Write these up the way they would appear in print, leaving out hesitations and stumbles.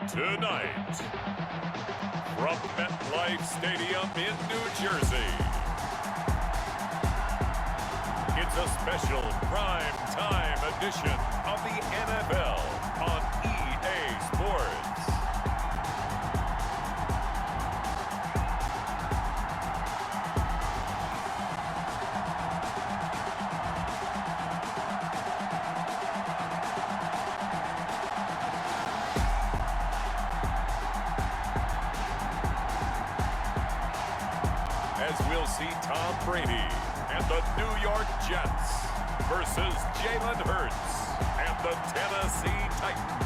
Tonight, from MetLife Stadium in New Jersey, it's a special prime time edition of the NFL on EA Sports. As we'll see Tom Brady and the New York Jets versus Jalen Hurts and the Tennessee Titans.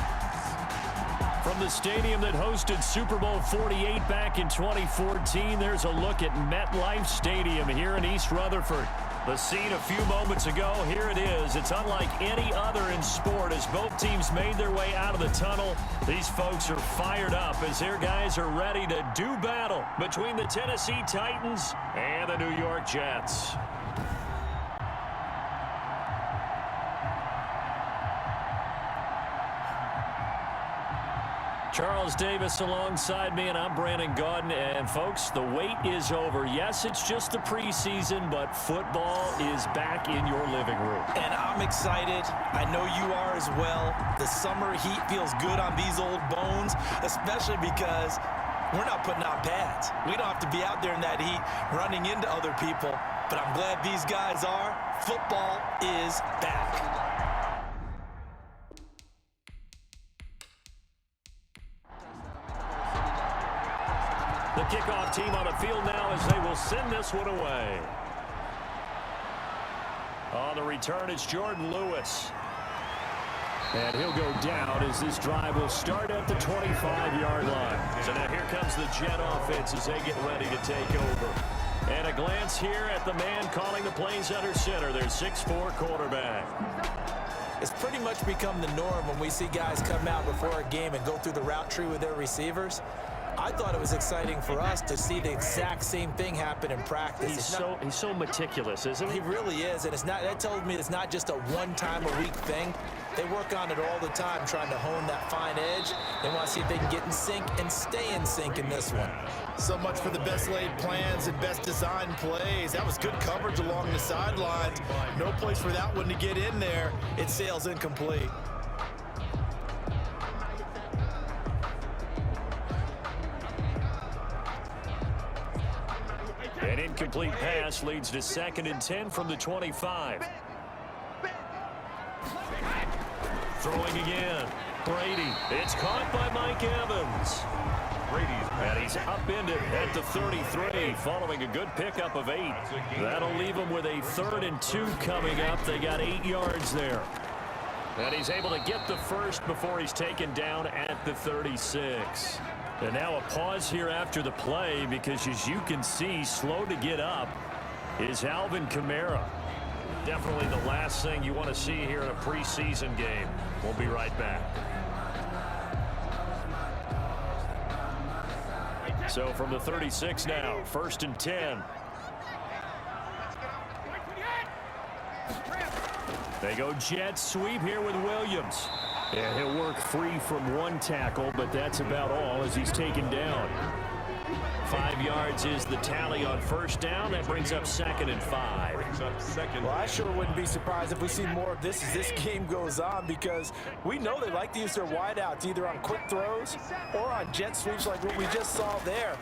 From the stadium that hosted Super Bowl 48 back in 2014, there's a look at MetLife Stadium here in East Rutherford. The scene a few moments ago, here it is. It's unlike any other in sport as both teams made their way out of the tunnel. These folks are fired up as their guys are ready to do battle between the Tennessee Titans and the New York Jets. Charles Davis alongside me, and I'm Brandon Gaudin. And folks, the wait is over. Yes, it's just the preseason, but football is back in your living room. And I'm excited. I know you are as well. The summer heat feels good on these old bones, especially because we're not putting on pads. We don't have to be out there in that heat running into other people. But I'm glad these guys are. Football is back. The kickoff team on the field now as they will send this one away. On the return, it's Jordan Lewis. And he'll go down as this drive will start at the 25-yard line. So now here comes the Jet offense as they get ready to take over. And a glance here at the man calling the plays under center, their 6'4" quarterback. It's pretty much become the norm when we see guys come out before a game and go through the route tree with their receivers. I thought it was exciting for us to see the exact same thing happen in practice. He's so meticulous, isn't he? He really is, and that tells me it's not just a one-time-a-week thing. They work on it all the time, trying to hone that fine edge. They want to see if they can get in sync and stay in sync in this one. So much for the best laid plans and best designed plays. That was good coverage along the sidelines. No place for that one to get in there. It sails incomplete. An incomplete pass leads to 2nd and 10 from the 25. Throwing again. Brady. It's caught by Mike Evans. And he's upended at the 33 following a good pickup of 8. That'll leave him with a 3rd and 2 coming up. They got 8 yards there. And he's able to get the first before he's taken down at the 36. And now a pause here after the play because, as you can see, slow to get up is Alvin Kamara. Definitely the last thing you want to see here in a preseason game. We'll be right back. So from the 36 now, 1st and 10. They go jet sweep here with Williams. And he'll work free from one tackle, but that's about all as he's taken down. 5 yards is the tally on 1st down. That brings up 2nd and 5. Well, I sure wouldn't be surprised if we see more of this as this game goes on, because we know they like to use their wideouts either on quick throws or on jet sweeps like what we just saw there.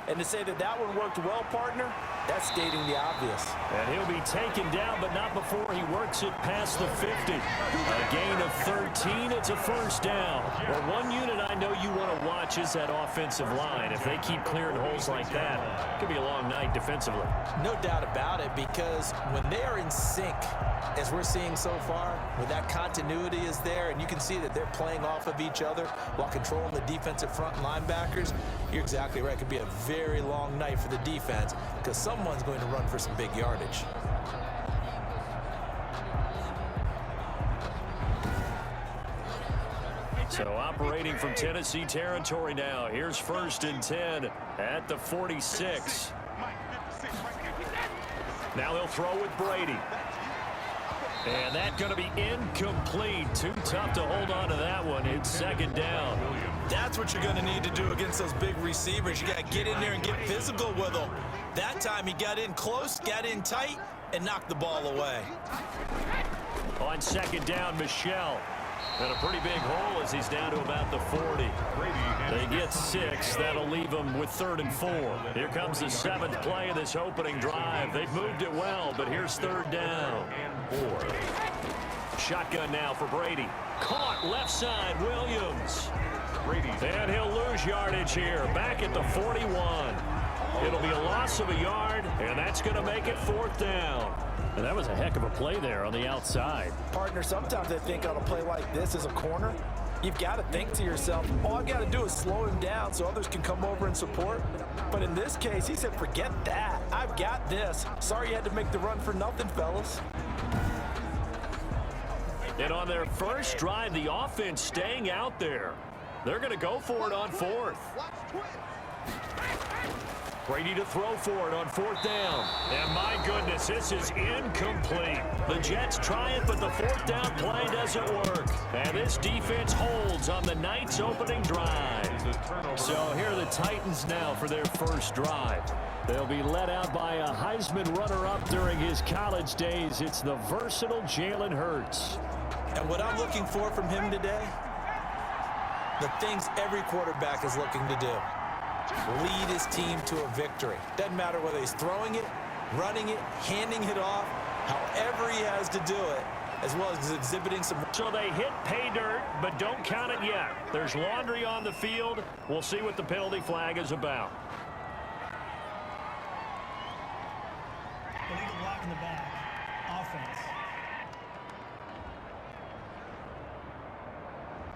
And to say that that one worked well, partner, that's stating the obvious. And he'll be taken down, but not before he works it past the 50. A gain of 13, it's a 1st down. Well, one unit I know you want to watch is that offensive line. If they keep clearing holes like that, it could be a long night defensively. No doubt about it, because when they are in sync, as we're seeing so far, when that continuity is there, and you can see that they're playing off of each other while controlling the defensive front linebackers, you're exactly right. It could be a very long night for the defense because someone's going to run for some big yardage. So operating from Tennessee territory now. Here's 1st and 10 at the 46. Now they'll throw with Brady. And that's going to be incomplete. Too tough to hold on to that one. It's second down. That's what you're going to need to do against those big receivers. You got to get in there and get physical with them. That time he got in close, got in tight, and knocked the ball away. On second down, Michelle. And a pretty big hole as he's down to about the 40. They get 6. That'll leave them with 3rd and 4. Here comes the 7th play of this opening drive. They've moved it well, but here's 3rd down. 4. Shotgun now for Brady. Caught left side, Williams. And he'll lose yardage here, back at the 41. It'll be a loss of a yard, and that's going to make it 4th down. And that was a heck of a play there on the outside. Partner, sometimes I think on a play like this as a corner, you've got to think to yourself, all I've got to do is slow him down so others can come over and support. But in this case, he said, forget that. I've got this. Sorry you had to make the run for nothing, fellas. And on their first drive, the offense staying out there. They're going to go for it on 4th. Brady to throw for it on 4th down. And my goodness, this is incomplete. The Jets try it, but the 4th down play doesn't work. And this defense holds on the night's opening drive. So here are the Titans now for their first drive. They'll be led out by a Heisman runner-up during his college days. It's the versatile Jalen Hurts. And what I'm looking for from him today, the things every quarterback is looking to do. Lead his team to a victory. Doesn't matter whether he's throwing it, running it, handing it off, however he has to do it, as well as exhibiting some. So they hit pay dirt, but don't count it yet. There's laundry on the field. We'll see what the penalty flag is about. Illegal block in the back. Offense.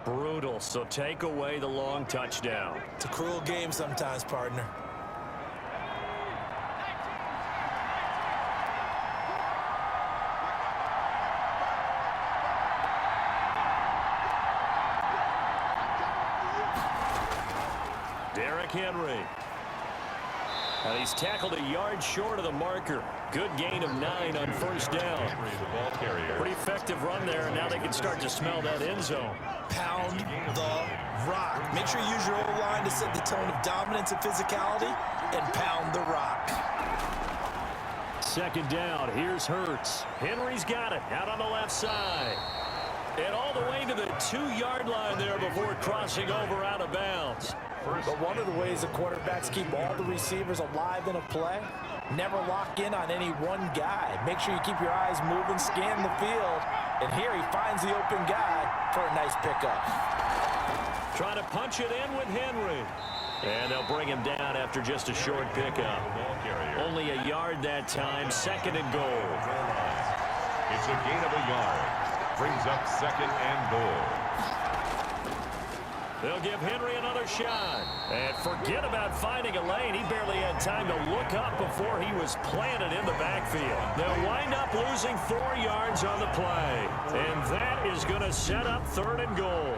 Brutal, so take away the long touchdown. It's a cruel game sometimes, partner. Derrick Henry. And he's tackled a yard short of the marker. Good gain of 9 on first down. Pretty effective run there, and now they can start to smell that end zone. Pound the rock. Make sure you use your O-line to set the tone of dominance and physicality, and pound the rock. Second down, here's Hurts. Henry's got it, out on the left side. And all the way to the 2-yard line there before crossing over out of bounds. But one of the ways the quarterbacks keep all the receivers alive in a play, never lock in on any one guy. Make sure you keep your eyes moving, scan the field, and here he finds the open guy for a nice pickup. Trying to punch it in with Henry. And they'll bring him down after just a short pickup. Only a yard that time, 2nd and goal. It's a gain of a yard. Brings up 2nd and goal. They'll give Henry another shot. And forget about finding a lane. He barely had time to look up before he was planted in the backfield. They'll wind up losing 4 yards on the play. And that is going to set up 3rd and goal.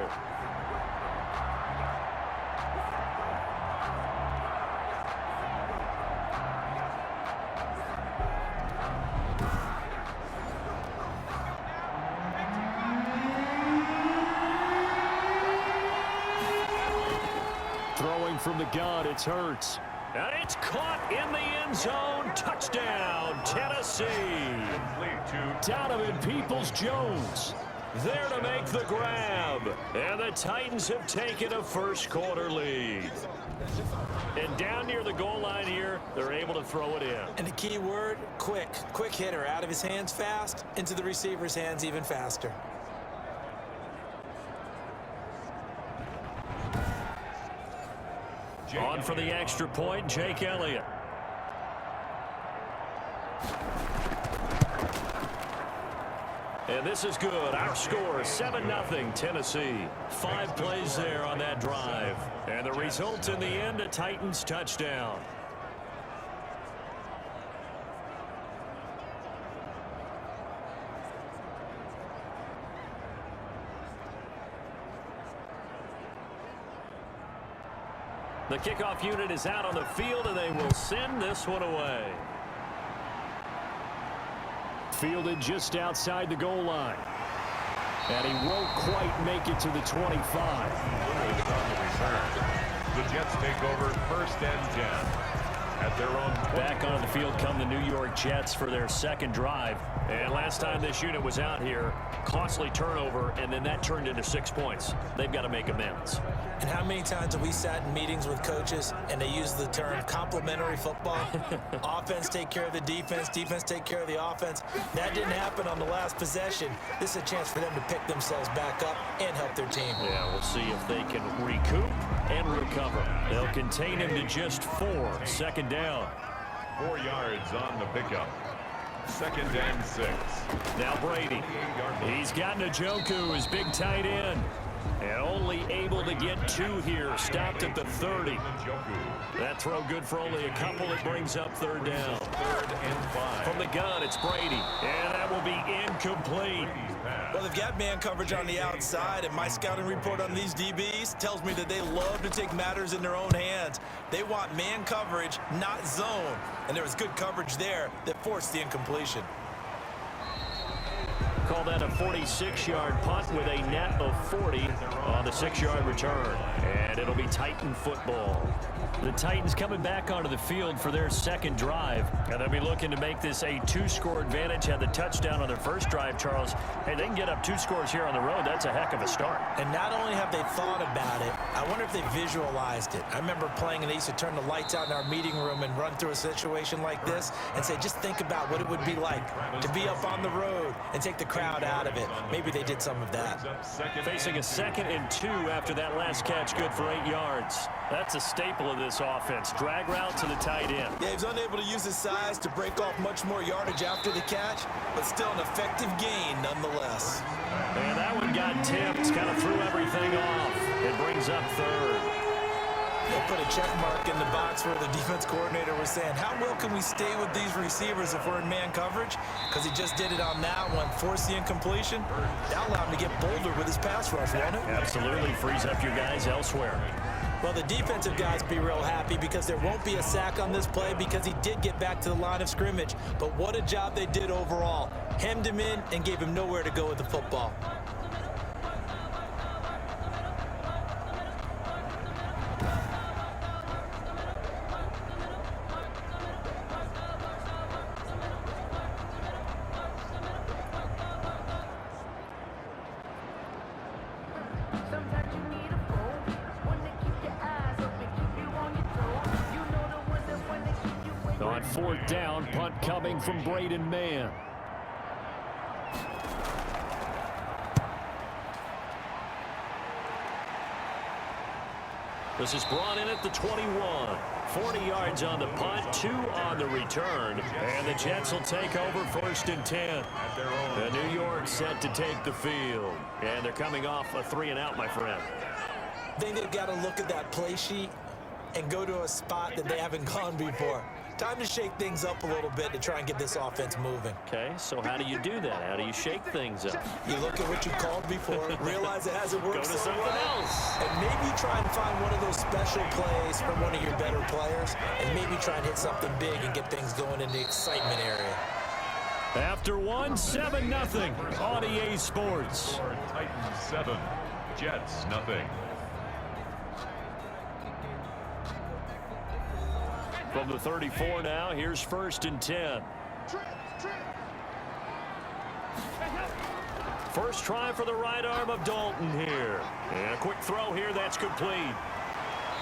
Throwing from the gun, it's Hurts. And it's caught in the end zone. Touchdown, Tennessee. Donovan Peoples-Jones there to make the grab. And the Titans have taken a first-quarter lead. And down near the goal line here, they're able to throw it in. And the key word, quick. Quick hitter, out of his hands fast, into the receiver's hands even faster. On for the extra point, Jake Elliott. And this is good. Our score, 7-0 Tennessee. 5 plays there on that drive. And the result in the end, a Titans touchdown. The kickoff unit is out on the field, and they will send this one away. fielded just outside the goal line. And he won't quite make it to the 25. On the return. The Jets take over 1st and 10 at their own. Back onto the field come the New York Jets for their second drive. And last time this unit was out here, costly turnover, and then that turned into 6 points. They've got to make amends. And how many times have we sat in meetings with coaches and they use the term complementary football? Offense take care of the defense, defense take care of the offense. That didn't happen on the last possession. This is a chance for them to pick themselves back up and help their team. Yeah, we'll see if they can recoup and recover. They'll contain him to just 4. 2nd down. 4 yards on the pickup. 2nd and 6. Now Brady. He's got Njoku, his big tight end. And only able to get 2 here. Stopped at the 30. That throw good for only a couple. It brings up 3rd down. 3rd and 5. From the gun, it's Brady. And that will be incomplete. Well, they've got man coverage on the outside, and my scouting report on these DBs tells me that they love to take matters in their own hands. They want man coverage, not zone. And there was good coverage there that forced the incompletion. Call that a 46-yard punt with a net of 40 on the 6-yard return. And it'll be Titan football. The Titans coming back onto the field for their second drive. And they'll be looking to make this a 2-score advantage. Had the touchdown on their first drive, Charles. Hey, they can get up 2 scores here on the road. That's a heck of a start. And not only have they thought about it, I wonder if they visualized it. I remember playing and they used to turn the lights out in our meeting room and run through a situation like this and say, just think about what it would be like to be up on the road and take the crowd out of it. Maybe they did some of that. Facing a 2nd and 2 after that last catch, good for 8 yards. That's a staple of this offense. Drag route to the tight end. Yeah, he was unable to use his size to break off much more yardage after the catch, but still an effective gain nonetheless. And that one got tipped, kind of threw everything off. It brings up 3rd. They put a check mark in the box where the defense coordinator was saying, how well can we stay with these receivers if we're in man coverage? Because he just did it on that one, forced the incompletion. That allowed him to get bolder with his pass rush, won't it? Absolutely frees up your guys elsewhere. Well, the defensive guys be real happy because there won't be a sack on this play because he did get back to the line of scrimmage. But what a job they did overall. Hemmed him in and gave him nowhere to go with the football. On 4th down, punt coming from Braden Mann. This is brought in at the 21. 40 yards on the punt, 2 on the return. And the Jets will take over 1st and 10. The New York set to take the field. And they're coming off a 3-and-out, my friend. I think they've got to look at that play sheet and go to a spot that they haven't gone before. Time to shake things up a little bit to try and get this offense moving. Okay, so how do you do that? How do you shake things up? You look at what you called before, realize it hasn't worked Go to so something well, else. and maybe try and find one of those special plays from one of your better players, and maybe try and hit something big and get things going in the excitement area. After 7-0 on EA Sports. Titans 7, Jets nothing. From the 34 now, here's 1st and 10. First try for the right arm of Dalton here. And a quick throw here, that's complete.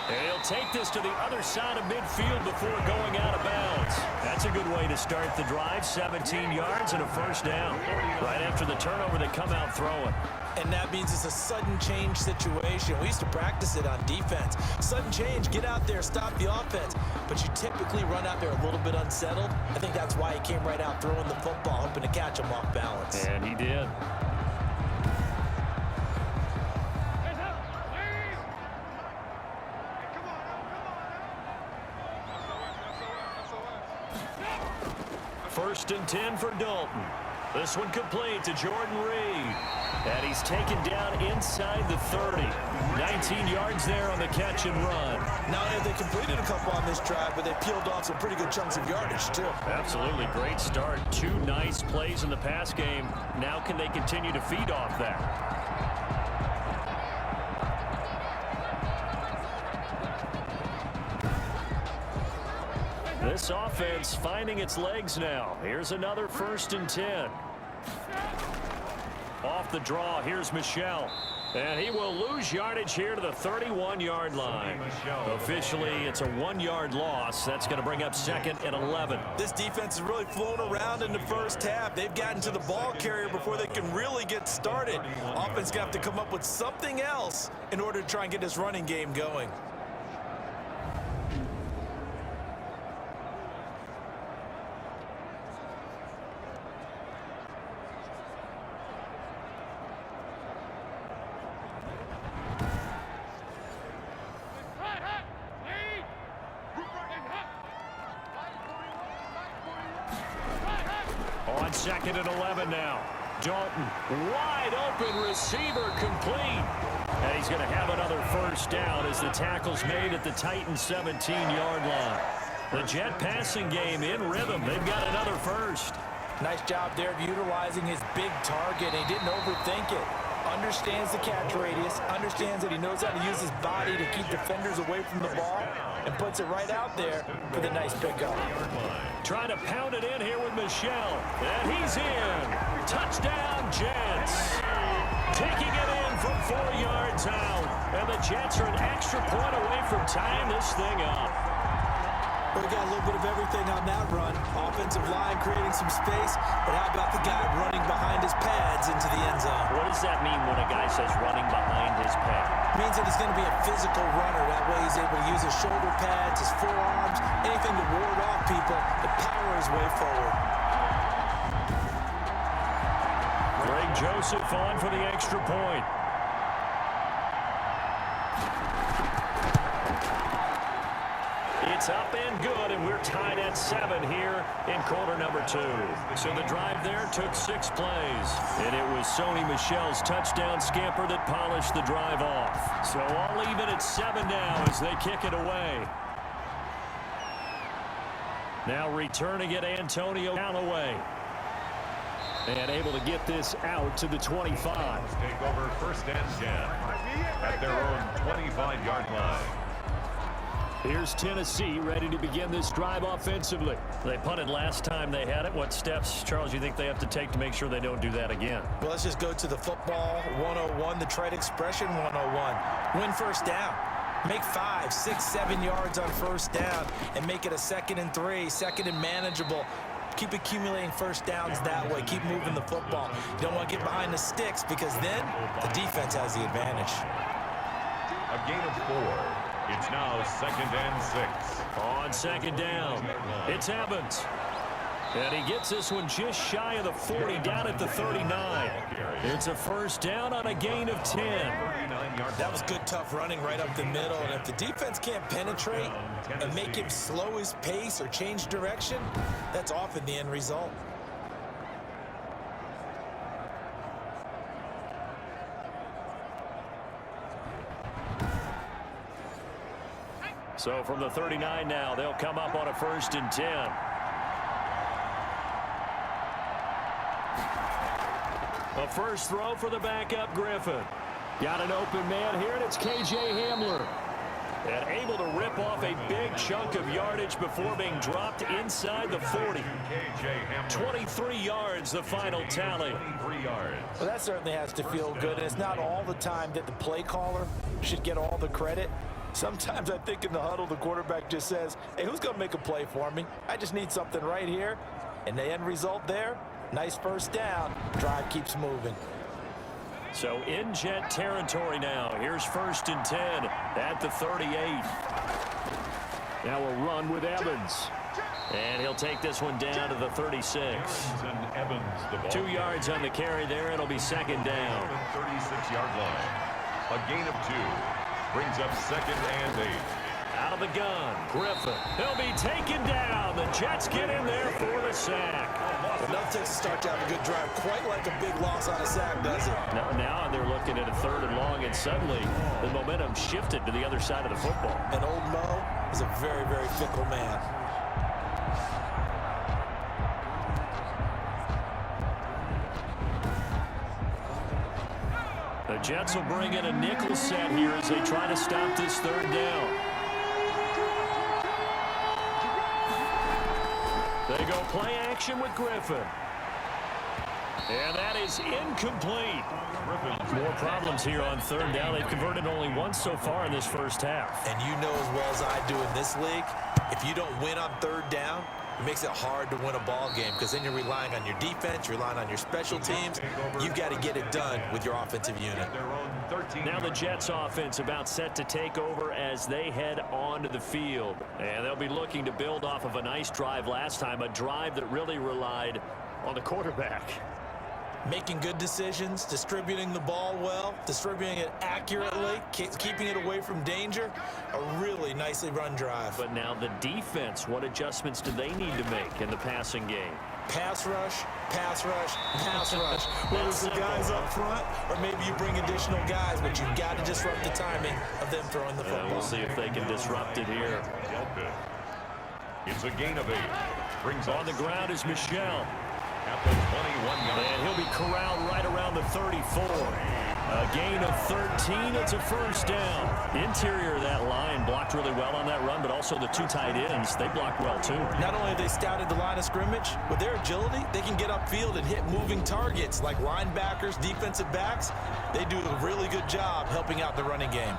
And he'll take this to the other side of midfield before going out of bounds. That's a good way to start the drive. 17 yards and a 1st down. Right after the turnover, they come out throwing. And that means it's a sudden change situation. We used to practice it on defense. Sudden change, get out there, stop the offense. But you typically run out there a little bit unsettled. I think that's why he came right out throwing the football, hoping to catch him off balance. And he did. First and 10 for Dalton. This one complete to Jordan Reed. And he's taken down inside the 30. 19 yards there on the catch and run. Not only have they completed a couple on this drive, but they peeled off some pretty good chunks of yardage, too. Absolutely great start. 2 nice plays in the pass game. Now can they continue to feed off that? This offense finding its legs now. Here's another 1st and 10. Off the draw, here's Michel. And he will lose yardage here to the 31-yard line. Officially, it's a 1-yard loss. That's going to bring up 2nd and 11. This defense has really flown around in the first half. They've gotten to the ball carrier before they can really get started. Offense going to have to come up with something else in order to try and get this running game going. On 2nd and 11 now. Dalton, wide open receiver, complete. And he's going to have another 1st down as the tackle's made at the Titans' 17-yard line. The Jet passing game in rhythm. They've got another 1st. Nice job there of utilizing his big target. He didn't overthink it. Understands the catch radius. Understands that he knows how to use his body to keep defenders away from the ball. And puts it right out there for the nice pickup. Trying to pound it in here with Michel. And he's in. Touchdown, Jets. Taking it in from 4 yards out. And the Jets are an extra point away from tying this thing up. We got a little bit of everything on that run. Offensive line creating some space, but how about the guy running behind his pads into the end zone? What does that mean when a guy says running behind his pad? It means that he's going to be a physical runner. That way he's able to use his shoulder pads, his forearms, anything to ward off people and power his way forward. Greg Joseph on for the extra point. It's up and good, and we're tied at 7 here in quarter number 2. So the drive there took 6 plays, and it was Sony Michel's touchdown scamper that polished the drive off. So all even at 7 now as they kick it away. Now returning it, Antonio Callaway. And able to get this out to the 25. Take over 1st and 10 at their own 25-yard line. Here's Tennessee ready to begin this drive offensively. They punted last time they had it. What steps, Charles, you think they have to take to make sure they don't do that again? Well, let's just go to the football 101, the trade expression 101. Win 1st down. Make 5, 6, 7 yards on 1st down and make it a 2nd and 3, 2nd and manageable. Keep accumulating 1st downs that way. Keep moving the football. You don't want to get behind the sticks because then the defense has the advantage. A gain of 4. It's now 2nd and 6. On 2nd down, it's Evans. And he gets this one just shy of the 40, down at the 39. It's a 1st down on a gain of 10. That was good, tough running right up the middle. And if the defense can't penetrate and make him slow his pace or change direction, that's often the end result. So from the 39 now, they'll come up on a 1st and 10. A 1st throw for the backup Griffin. Got an open man here, and it's K.J. Hamler. And able to rip off a big chunk of yardage before being dropped inside the 40. 23 yards, the final tally. Well, that certainly has to feel good. And it's not all the time that the play caller should get all the credit. Sometimes I think in the huddle, the quarterback just says, hey, who's going to make a play for me? I just need something right here. And the end result there, nice 1st down. Drive keeps moving. So in Jet territory now. Here's 1st and 10 at the 38. Now a run with Evans. And he'll take this one down to the 36. Evans, the ball 2 yards on the carry there. It'll be 2nd down. 36-yard line. A gain of 2. Brings up 2nd and 8. Out of the gun, Griffin. He'll be taken down. The Jets get in there for the sack. Enough takes to start to have a good drive. Quite like a big loss on a sack, does it? Now they're looking at a 3rd and long, and suddenly the momentum shifted to the other side of the football. And old Mo is a very, very fickle man. The Jets will bring in a nickel set here as they try to stop this 3rd down. They go play action with Griffin. And that is incomplete. More problems here on 3rd down. They've converted only once so far in this first half. And you know as well as I do in this league, if you don't win on 3rd down, it makes it hard to win a ball game because then you're relying on your defense, you're relying on your special teams. You've got to get it done with your offensive unit. Now the Jets offense about set to take over as they head onto the field. And they'll be looking to build off of a nice drive last time, a drive that really relied on the quarterback. Making good decisions, distributing the ball well, distributing it accurately, keeping it away from danger. A really nicely run drive. But now the defense, what adjustments do they need to make in the passing game? Pass rush, pass rush, pass rush. Whether it's the guys up front or maybe you bring additional guys, but you've got to disrupt the timing of them throwing the football. We'll see if they can disrupt it here. It's a gain of 8. Brings on the ground is Michelle. At the 21-yard. And he'll be corralled right around the 34. A gain of 13. It's a first down. Interior of that line blocked really well on that run, but also the 2 tight ends, they blocked well too. Not only have they scouted the line of scrimmage, with their agility, they can get upfield and hit moving targets like linebackers, defensive backs. They do a really good job helping out the running game.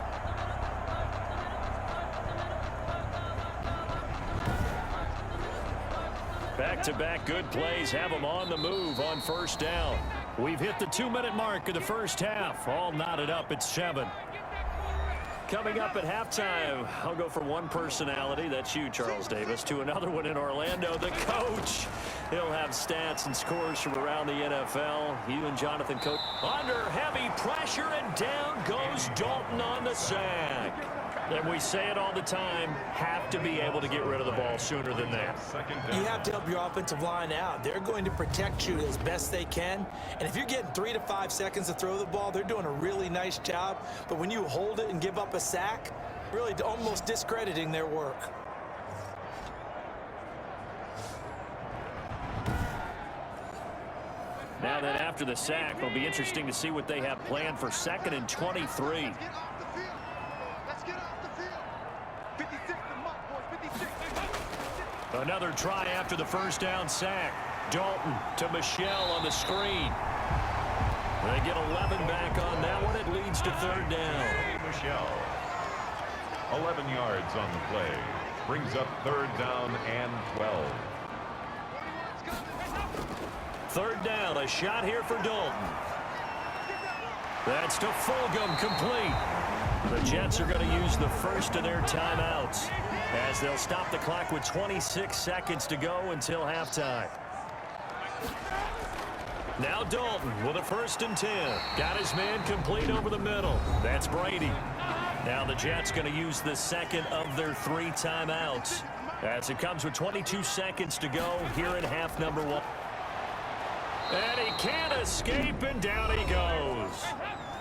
Back-to-back good plays have them on the move on first down. We've hit the 2-minute mark of the first half. All knotted up at 7. Coming up at halftime, I'll go from one personality, that's you, Charles Davis, to another one in Orlando, the coach. He'll have stats and scores from around the NFL. You and Jonathan Coach under heavy pressure, and down goes Dalton on the sack. And we say it all the time, have to be able to get rid of the ball sooner than that. You have to help your offensive line out. They're going to protect you as best they can. And if you're getting 3 to 5 seconds to throw the ball, they're doing a really nice job. But when you hold it and give up a sack, really almost discrediting their work. Now then, after the sack, it'll be interesting to see what they have planned for 2nd and 23. Another try after the first down sack. Dalton to Michelle on the screen. They get 11 back on that one. It leads to 3rd down. Michelle. 11 yards on the play. Brings up 3rd down and 12. 3rd down. A shot here for Dalton. That's to Fulgham, complete. The Jets are going to use the first of their timeouts as they'll stop the clock with 26 seconds to go until halftime. Now Dalton with a 1st and 10. Got his man complete over the middle. That's Brady. Now the Jets going to use the second of their 3 timeouts as it comes with 22 seconds to go here in half number 1. And he can't escape, and down he goes.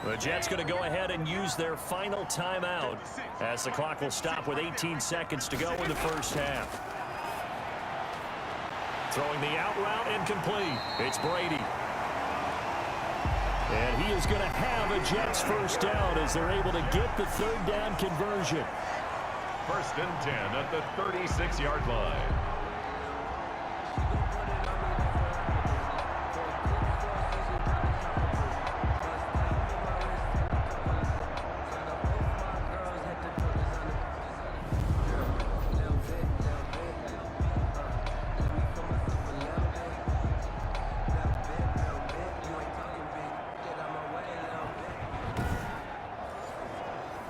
The Jets going to go ahead and use their final timeout as the clock will stop with 18 seconds to go in the first half. Throwing the out route, incomplete. It's Brady. And he is going to have a Jets first down as they're able to get the 3rd down conversion. 1st and 10 at the 36-yard line.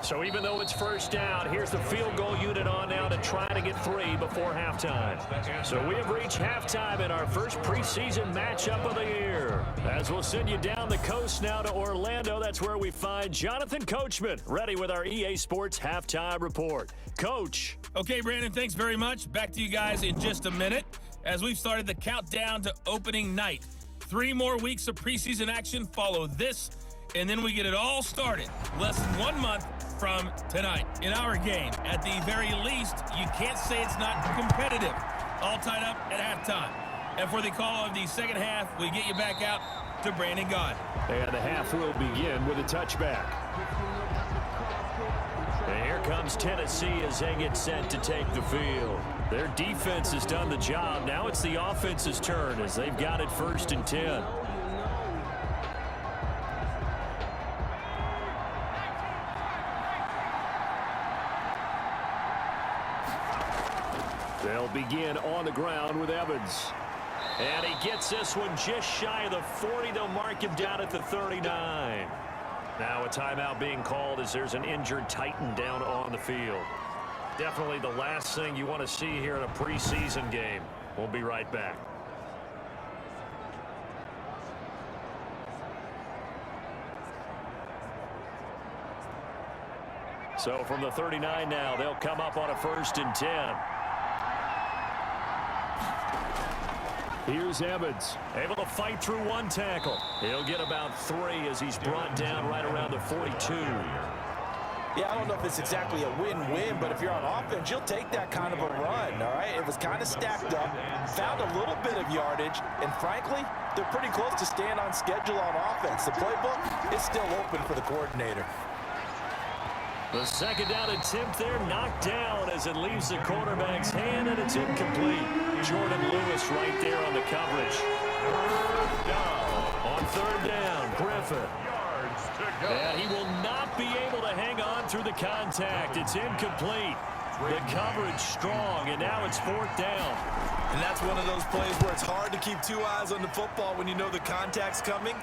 So even though it's first down, here's the field goal unit on now to try to get 3 before halftime. So we have reached halftime in our first preseason matchup of the year. As we'll send you down the coast now to Orlando, that's where we find Jonathan Coachman, ready with our EA Sports halftime report. Coach. Okay, Brandon, thanks very much. Back to you guys in just a minute as we've started the countdown to opening night. 3 more weeks of preseason action follow this, and then we get it all started less than 1 month from tonight. In our game, at the very least, you can't say it's not competitive. All tied up at halftime. And for the call of the second half, we get you back out to Brandon Gaud. And the half will begin with a touchback. And here comes Tennessee as they get set to take the field. Their defense has done the job. Now it's the offense's turn as they've got it 1st and 10. They'll begin on the ground with Evans. And he gets this one just shy of the 40. They'll mark him down at the 39. Now a timeout being called as there's an injured Titan down on the field. Definitely the last thing you want to see here in a preseason game. We'll be right back. So from the 39 now, they'll come up on a 1st and 10. Here's Evans, able to fight through 1 tackle. He'll get about 3 as he's brought down right around the 42. Yeah, I don't know if it's exactly a win-win, but if you're on offense, you'll take that kind of a run, all right? It was kind of stacked up, found a little bit of yardage, and frankly, they're pretty close to staying on schedule on offense. The playbook is still open for the coordinator. The second down attempt there knocked down as it leaves the quarterback's hand, and it's incomplete. Jordan Lewis right there on the coverage. On 3rd down, Griffin. And he will not be able to hang on through the contact. It's incomplete. The coverage strong, and now it's 4th down. And that's one of those plays where it's hard to keep 2 eyes on the football when you know the contact's coming,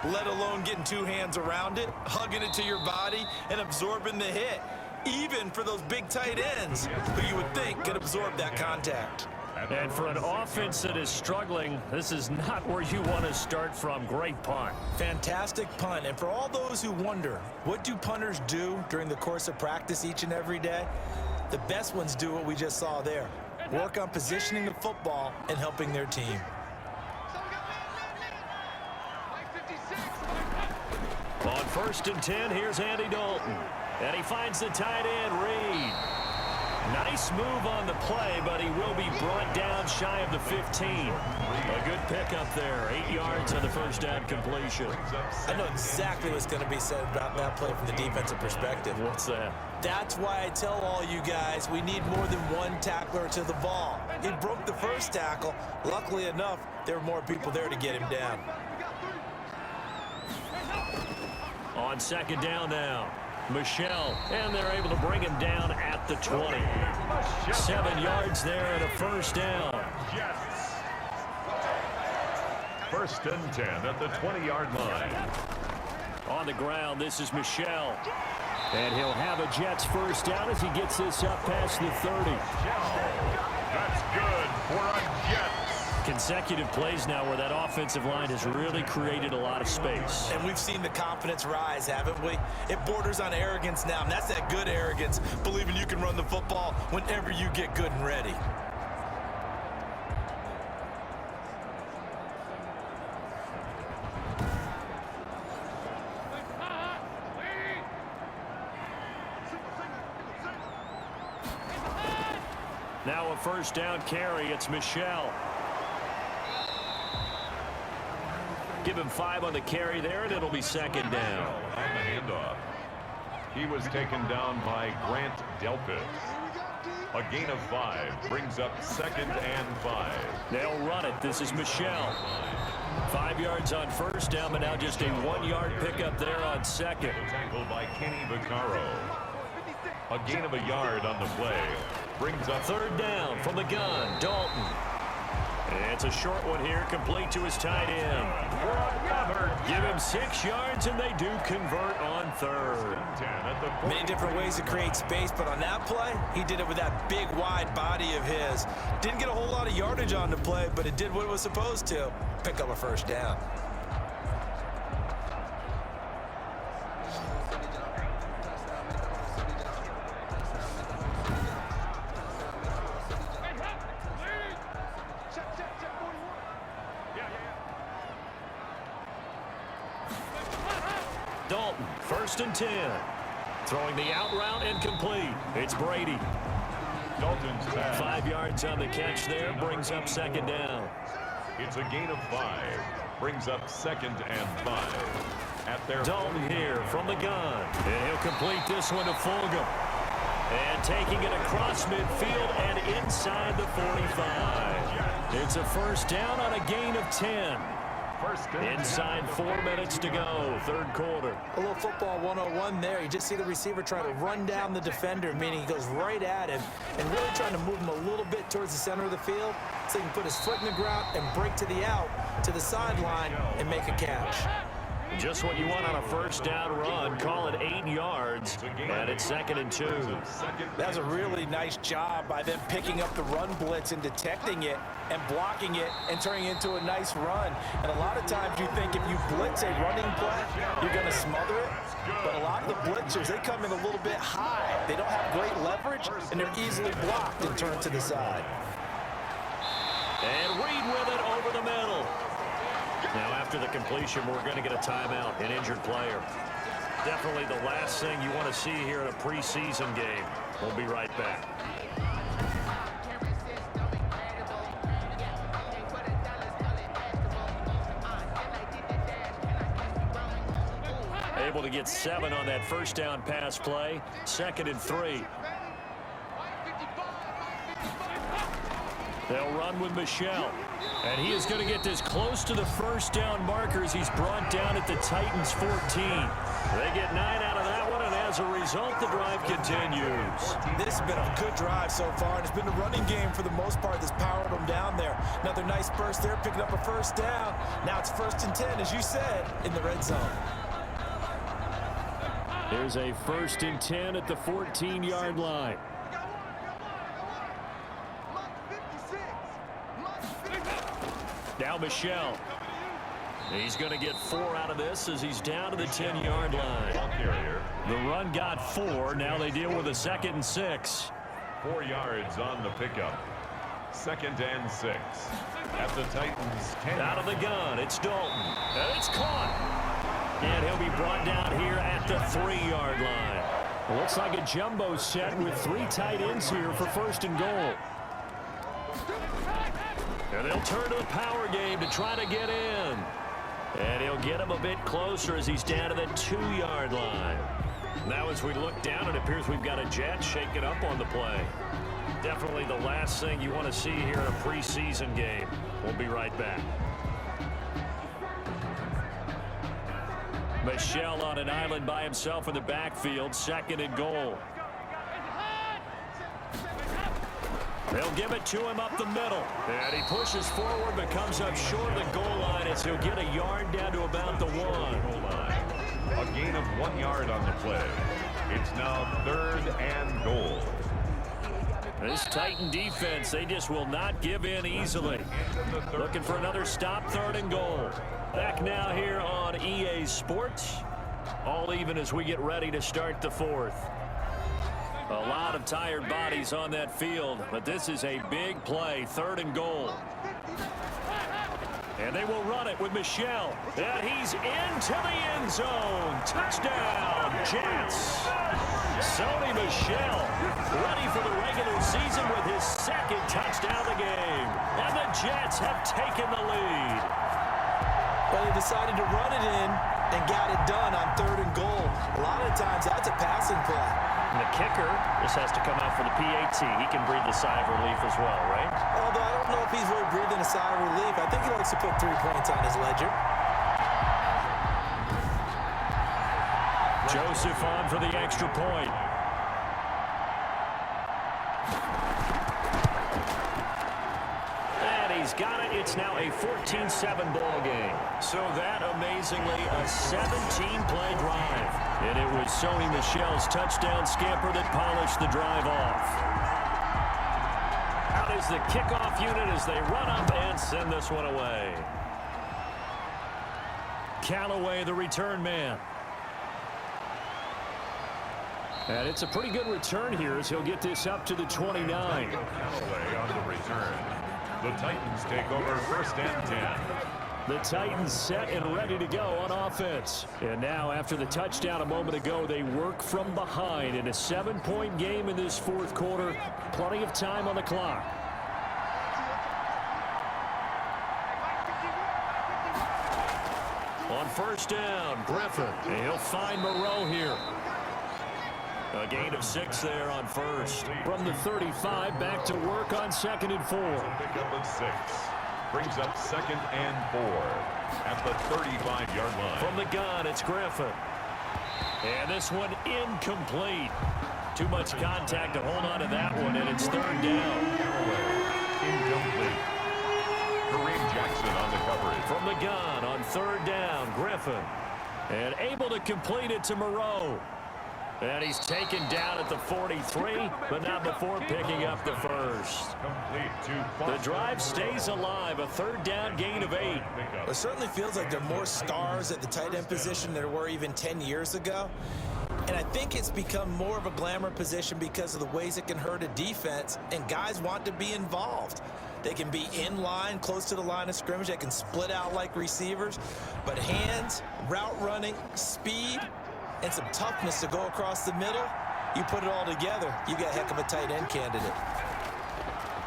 let alone getting 2 hands around it, hugging it to your body, and absorbing the hit. Even for those big tight ends who you would think could absorb that contact. And for an offense that is struggling, this is not where you want to start from. Great punt. Fantastic punt. And for all those who wonder, what do punters do during the course of practice each and every day? The best ones do what we just saw there. Work on positioning the football and helping their team. On 1st and 10, here's Andy Dalton. And he finds the tight end, Reed. Nice move on the play, but he will be brought down shy of the 15. A good pickup there. 8 yards on the 1st down completion. I know exactly what's going to be said about that play from the defensive perspective. What's that? That's why I tell all you guys we need more than 1 tackler to the ball. He broke the 1st tackle. Luckily enough, there were more people there to get him down. On 2nd down now, Michelle, and they're able to bring him down at the 20. 7 yards there and a 1st down. Jets. 1st and 10 at the 20-yard line. On the ground, this is Michelle. And he'll have a Jets 1st down as he gets this up past the 30. That's good for a Jets. Consecutive plays now where that offensive line has really created a lot of space. And we've seen the confidence rise, haven't we? It borders on arrogance now, and that's that good arrogance, believing you can run the football whenever you get good and ready. Now a 1st down carry. It's Michelle. Give him 5 on the carry there, and it'll be 2nd down. On the handoff. He was taken down by Grant Delpit. A gain of 5 brings up 2nd and 5. They'll run it. This is Michelle. 5 yards on 1st down, but now just a 1-yard pickup there on 2nd. Tackled by Kenny Vaccaro. A gain of a yard on the play. Brings up 3rd down from the gun. Dalton. And it's a short one here, complete to his tight end. Give him 6 yards, and they do convert on third. Many different ways to create space, but on that play, he did it with that big, wide body of his. Didn't get a whole lot of yardage on the play, but it did what it was supposed to. Pick up a first down. Dalton, 1st and 10. Throwing the out route incomplete. It's Brady. Dalton's pass. 5 yards on the catch there. Brings up 2nd down. It's a gain of 5. Brings up 2nd and 5. At their Dalton here from the gun. And he'll complete this one to Fulgham. And taking it across midfield and inside the 45. It's a first down on a gain of 10. Inside 4 minutes to go, 3rd quarter. A little football 101 there. You just see the receiver trying to run down the defender, meaning he goes right at him and really trying to move him a little bit towards the center of the field so he can put his foot in the ground and break to the out, to the sideline, and make a catch. Just what you want on a first down run. Call it 8 yards, and it's 2nd and 2. That was a really nice job by them picking up the run blitz and detecting it and blocking it and turning it into a nice run. And a lot of times you think if you blitz a running play, you're going to smother it. But a lot of the blitzers, they come in a little bit high. They don't have great leverage, and they're easily blocked and turned to the side. And Reed with it over the middle. Now, after the completion, we're going to get a timeout, an injured player. Definitely the last thing you want to see here in a preseason game. We'll be right back. Able to get 7 on that first down pass play. 2nd and 3. They'll run with Michelle. And he is going to get this close to the first down markers. He's brought down at the Titans 14. They get 9 out of that one, and as a result, the drive continues. This has been a good drive so far, and it's been a running game for the most part that's powered them down there. Another nice burst there, picking up a first down. Now it's 1st and 10, as you said, in the red zone. There's a 1st and 10 at the 14-yard line. Now Michelle. He's going to get 4 out of this as he's down to the 10-yard line. The run got 4. Now they deal with a 2nd and 6. 4 yards on the pickup. 2nd and 6. At the Titans 10. Out of the gun. It's Dalton. And it's caught. And he'll be brought down here at the 3-yard line. Looks like a jumbo set with 3 tight ends here for 1st and goal. And they'll turn to the power game to try to get in. And he'll get him a bit closer as he's down to the 2-yard line. Now as we look down, it appears we've got a Jet shaking up on the play. Definitely the last thing you want to see here in a preseason game. We'll be right back. Michelle on an island by himself in the backfield. 2nd and goal. They'll give it to him up the middle. And he pushes forward but comes up short of the goal line as he'll get a yard down to about the 1. A gain of 1 yard on the play. It's now 3rd and goal. This Titan defense, they just will not give in easily. Looking for another stop, 3rd and goal. Back now here on EA Sports. All even as we get ready to start the 4th. A lot of tired bodies on that field, but this is a big play, 3rd and goal. And they will run it with Michelle. And he's into the end zone. Touchdown, Jets. Sony Michel ready for the regular season with his 2nd touchdown of the game. And the Jets have taken the lead. Well, they decided to run it in and got it done on 3rd and goal. A lot of times that's a passing play. And the kicker, this has to come out for the PAT. He can breathe a sigh of relief as well, right? Although I don't know if he's really breathing a sigh of relief. I think he likes to put 3 points on his ledger. Joseph on for the extra point. And he's got it. It's now a 14-7 ball game. So that, amazingly, a 17-play drive. And it was Sony Michel's touchdown scamper that polished the drive off. Out is the kickoff unit as they run up and send this one away. Callaway, the return man. And it's a pretty good return here as he'll get this up to the 29. Callaway on the return. The Titans take over 1st and 10. The Titans set and ready to go on offense. And now after the touchdown a moment ago, they work from behind in a 7-point game in this 4th quarter. Plenty of time on the clock. On 1st down, Griffin. And he'll find Moreau here. A gain of 6 there on 1st. From the 35, back to work on 2nd and 4. Pickup of 6. Brings up 2nd and 4 at the 35-yard line. From the gun, it's Griffin. And this one incomplete. Too much contact to hold on to that one, and it's 3rd down. Incomplete. Kareem Jackson on the coverage. From the gun on 3rd down, Griffin. And able to complete it to Moreau. And he's taken down at the 43, but not before picking up the 1st. The drive stays alive, a 3rd down gain of 8. It certainly feels like there are more stars at the tight end position than there were even 10 years ago. And I think it's become more of a glamour position because of the ways it can hurt a defense, and guys want to be involved. They can be in line, close to the line of scrimmage. They can split out like receivers. But hands, route running, speed, and some toughness to go across the middle, you put it all together, you got a heck of a tight end candidate.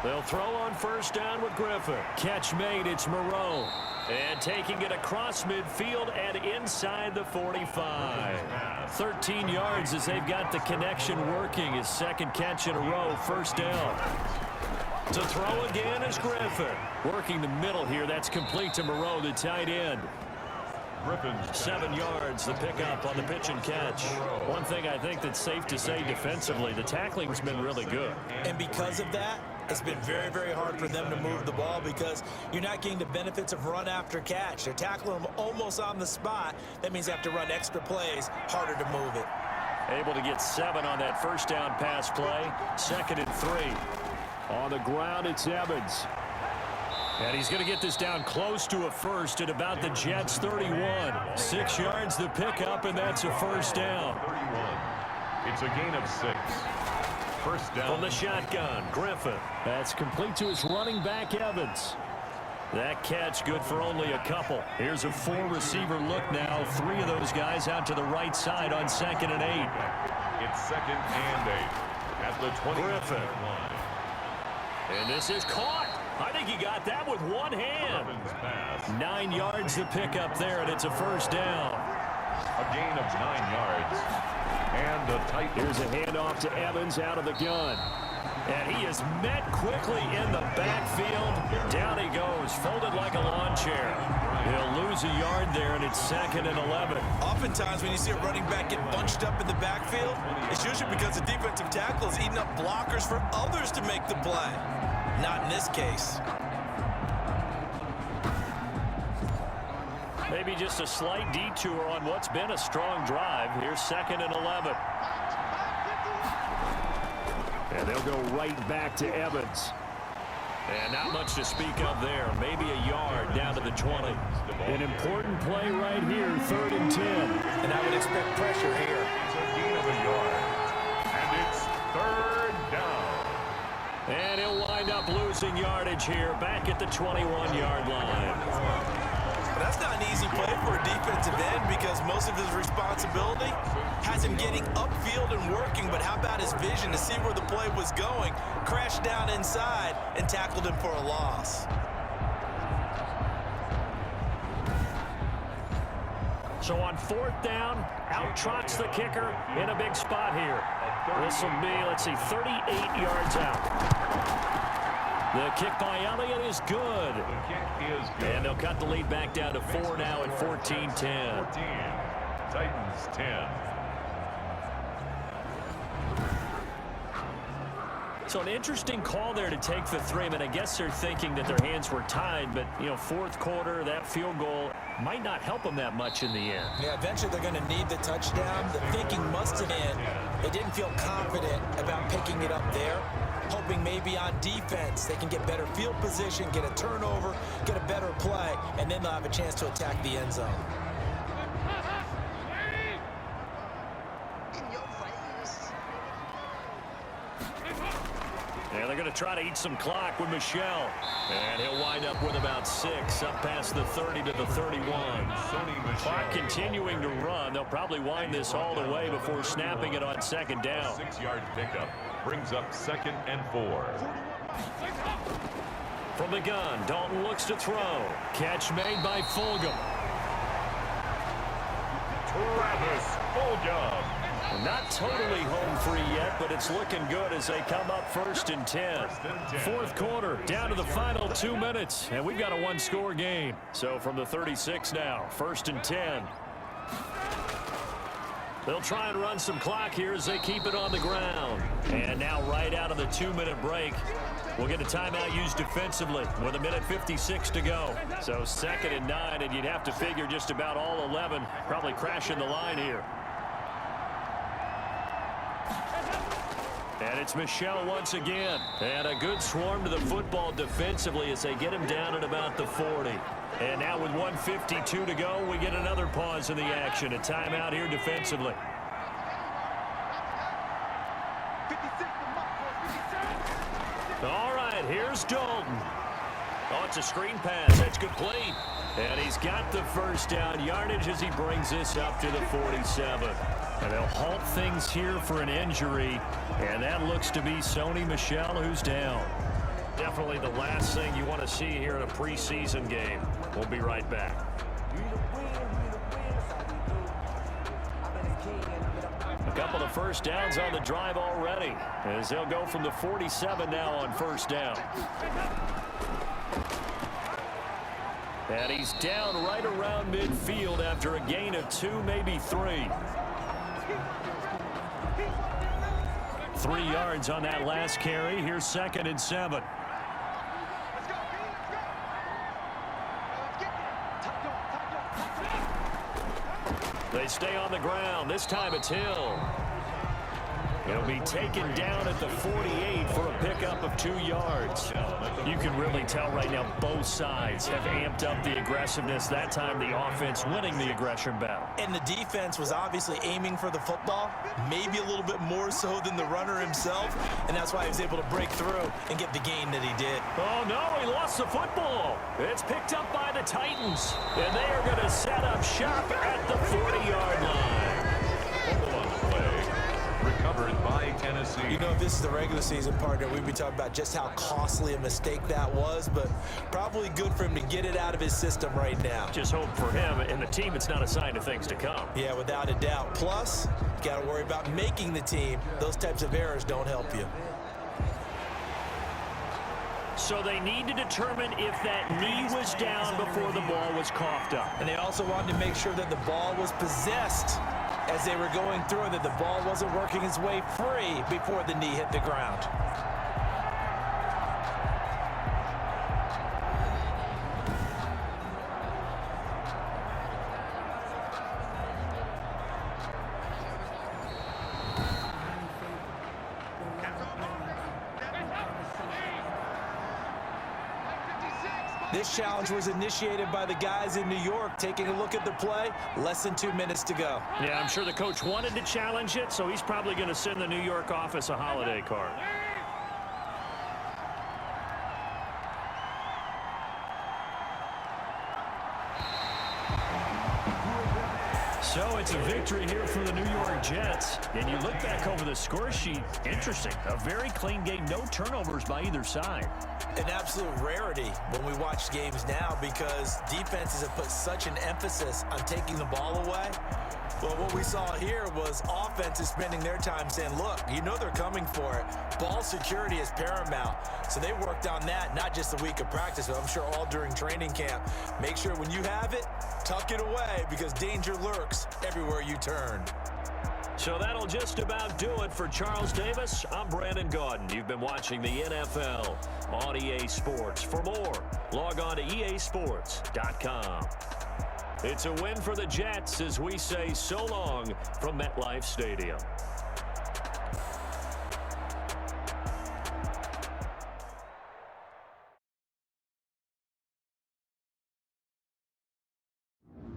They'll throw on 1st down with Griffin. Catch made, it's Moreau. And taking it across midfield and inside the 45. 13 yards as they've got the connection working. His 2nd catch in a row, 1st down. To throw again is Griffin. Working the middle here, that's complete to Moreau, the tight end. 7 yards, the pickup on the pitch and catch. One thing I think that's safe to say defensively, the tackling's been really good. And because of that, it's been very, very hard for them to move the ball because you're not getting the benefits of run after catch. They're tackling them almost on the spot. That means they have to run extra plays, harder to move it. Able to get 7 on that 1st down pass play. 2nd and 3. On the ground, it's Evans. And he's going to get this down close to a 1st at about the Jets' 31. 6 yards the pickup, and that's a 1st down. 31. It's a gain of 6. 1st down. From the shotgun, Griffin. That's complete to his running back, Evans. That catch good for only a couple. Here's a 4-receiver look now. 3 of those guys out to the right side on 2nd and 8. It's 2nd and 8 at the 20 Griffin. line. And this is caught. I think he got that with one hand. 9 yards to pick up there, and it's a 1st down. A gain of 9 yards. And the Titans. Here's a handoff to Evans out of the gun. And he is met quickly in the backfield. Down he goes, folded like a lawn chair. He'll lose a yard there, and it's 2nd and 11. Oftentimes when you see a running back get bunched up in the backfield, it's usually because the defensive tackle is eating up blockers for others to make the play. Not in this case. Maybe just a slight detour on what's been a strong drive. Here's 2nd and 11. And they'll go right back to Evans. And not much to speak of there. Maybe a yard down to the 20. An important play right here, 3rd and 10. And I would expect pressure here. It's a gain of a yard. And it's 3rd down. And he'll wind up losing yardage here, back at the 21-yard line. But that's not an easy play for a defensive end because most of his responsibility has him getting upfield and working, but how about his vision to see where the play was going, crashed down inside, and tackled him for a loss. So on 4th down, out trots the kicker in a big spot here. This will be, let's see, 38 yards out. The kick by Elliott is good. The kick is good. And they'll cut the lead back down to 4 now at 14-10. 14. Titans 10. So an interesting call there to take the 3. I mean, I guess they're thinking that their hands were tied, but, you know, fourth quarter, that field goal might not help them that much in the end. Yeah, eventually they're going to need the touchdown. The thinking must have been they didn't feel confident about picking it up there, hoping maybe on defense they can get better field position, get a turnover, get a better play, and then they'll have a chance to attack the end zone. And they're going to try to eat some clock with Michelle. And he'll wind up with about 6, up past the 30 to the 31. Clock continuing to run. They'll probably wind this all the way before snapping it on second down. 6-yard pickup brings up 2nd and 4. From the gun, Dalton looks to throw. Catch made by Fulgham. Travis Fulgham. Not totally home free yet, but it's looking good as they come up 1st and 10. Fourth quarter, down to the final 2 minutes, and we've got a one-score game. So from the 36 now, 1st and 10. They'll try and run some clock here as they keep it on the ground. And now right out of the 2-minute break, we'll get a timeout used defensively with 1:56 to go. So 2nd and 9, and you'd have to figure just about all 11 probably crashing the line here. And it's Michelle once again. And a good swarm to the football defensively as they get him down at about the 40. And now with 1:52 to go, we get another pause in the action. A timeout here defensively. All right, here's Dalton. Oh, it's a screen pass. That's complete. And he's got the first down yardage as he brings this up to the 47. And they'll halt things here for an injury. And that looks to be Sony Michel who's down. Definitely the last thing you want to see here in a preseason game. We'll be right back. A couple of first downs on the drive already, as they'll go from the 47 now on first down. And he's down right around midfield after a gain of 2, maybe 3. 3 yards on that last carry. Here's 2nd and 7. They stay on the ground. This time it's Hill. It'll be taken down at the 48 for a pickup of 2 yards. You can really tell right now both sides have amped up the aggressiveness. That time the offense winning the aggression battle. And the defense was obviously aiming for the football, maybe a little bit more so than the runner himself, and that's why he was able to break through and get the gain that he did. Oh, no, he lost the football. It's picked up by the Titans, and they are going to set up shop at the 40-yard line. Fumble on the play. Recovered by Tennessee. You know, if this is the regular season, partner, we'd be talking about just how costly a mistake that was, but probably good for him to get it out of his system right now. Just hope for him and the team it's not a sign of things to come. Yeah, without a doubt. Plus, you got to worry about making the team. Those types of errors don't help you. So they need to determine if that knee was down before the ball was coughed up. And they also wanted to make sure that the ball was possessed as they were going through, that the ball wasn't working its way free before the knee hit the ground. This challenge was initiated by the guys in New York. Taking a look at the play, less than 2 minutes to go. Yeah, I'm sure the coach wanted to challenge it, so he's probably going to send the New York office a holiday card. So it's a victory here for the New York Jets. And you look back over the score sheet, interesting. A very clean game, no turnovers by either side. An absolute rarity when we watch games now because defenses have put such an emphasis on taking the ball away. Well, what we saw here was offenses spending their time saying, look, you know they're coming for it. Ball security is paramount. So they worked on that, not just a week of practice, but I'm sure all during training camp. Make sure when you have it, tuck it away because danger lurks everywhere you turn. So that'll just about do it for Charles Davis. I'm Brandon Gaudin. You've been watching the NFL on EA Sports. For more, log on to easports.com. It's a win for the Jets as we say so long from MetLife Stadium.